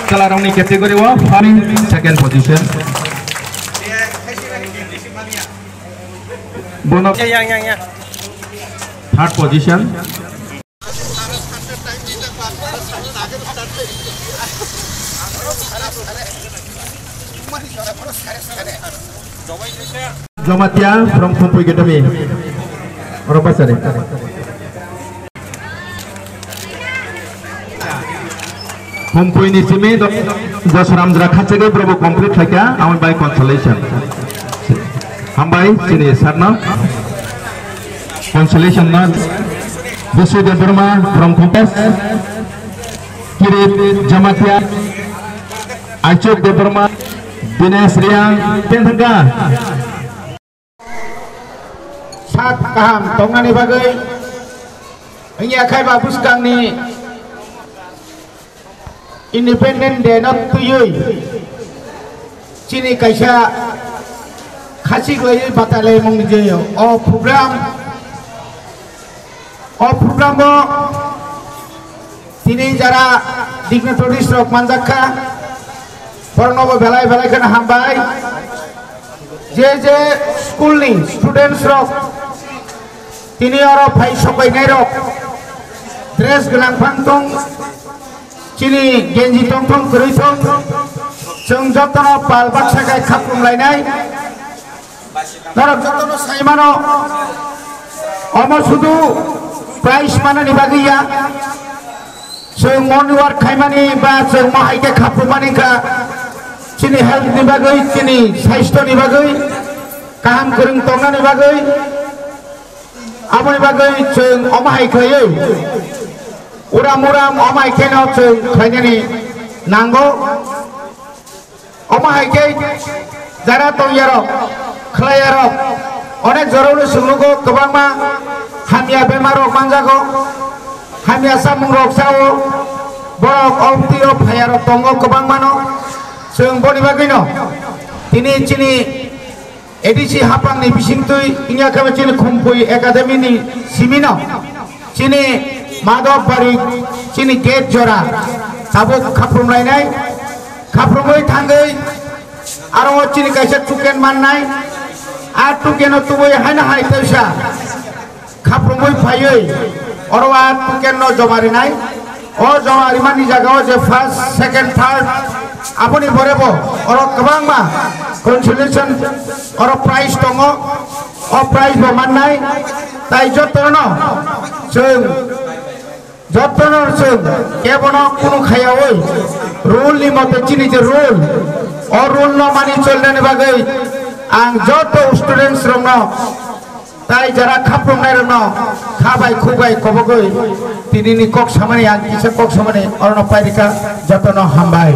Kalarongni category wa second position. Bono third position. Jomatia from Kumpui Academy. Berapa sari? Kumpui ni sini Josram Jrakhace ke berapa complete lagi ya? Aman by consolation. Hambai sini sarna consolation na. Bisu Debrma from Kumpas. Kirit Jamatia. Acuk Debrma. Dinesh Riang Tentengga. Sak kaham tongani bagai. Ini akai bagus kang ni. Independent day not to you. Cini kaisa khasi goi batale mong jeyo. O program bo tini jara dignitaries rok manjakha pornobo belai kana hambai. Je school ni students rok tini oro phai sokai nai rok dress gelang pantong Cini genji tong kerusong, jeng jotono pal baksa kai kapung lainai, narap jotono saimano, omo sudu price mana dibagi ya, jeng monwar kaimani ba jeng mahai ke kapung mani ka, cini health dibagi, cini saisto dibagi, kaham kering tonga dibagi, amo dibagi jeng omahai kaya. Uram omai kena ceng kanyani nanggo omai ke jara tongyaro klayaro onek jorolu sungguko kebangma hamia bemarok manjago hamia samung rok sawo borok omtio phayaro tongo kebangmano ceng boni bagino tini cini edisi hapang ni bisingtui inya kami cini Kumpui Academy ni simino cini Madhav Bari cini gate jora sabuk kaprum lainai kaprumoi thangai aro cini kaisa tuken mannai a tukeno tuboi haina hai teusa kaprumoi phaioi oro a tuken no jomari nai o jomari mani jaga o je first second third apuni borebo oro kabangma consolation oro prize tongo o prize bo mannai tai jotono jeng Jotono sung, kebono kuno khaya oi, rule ni mate cini je rule, or rule no mani cholne ne bagai, ang joto students romno, tai jara kapung nai romno, khabai khubai kobogoi, tini ni kok samane ang kisa kok samane, or no pairika jotono hambai.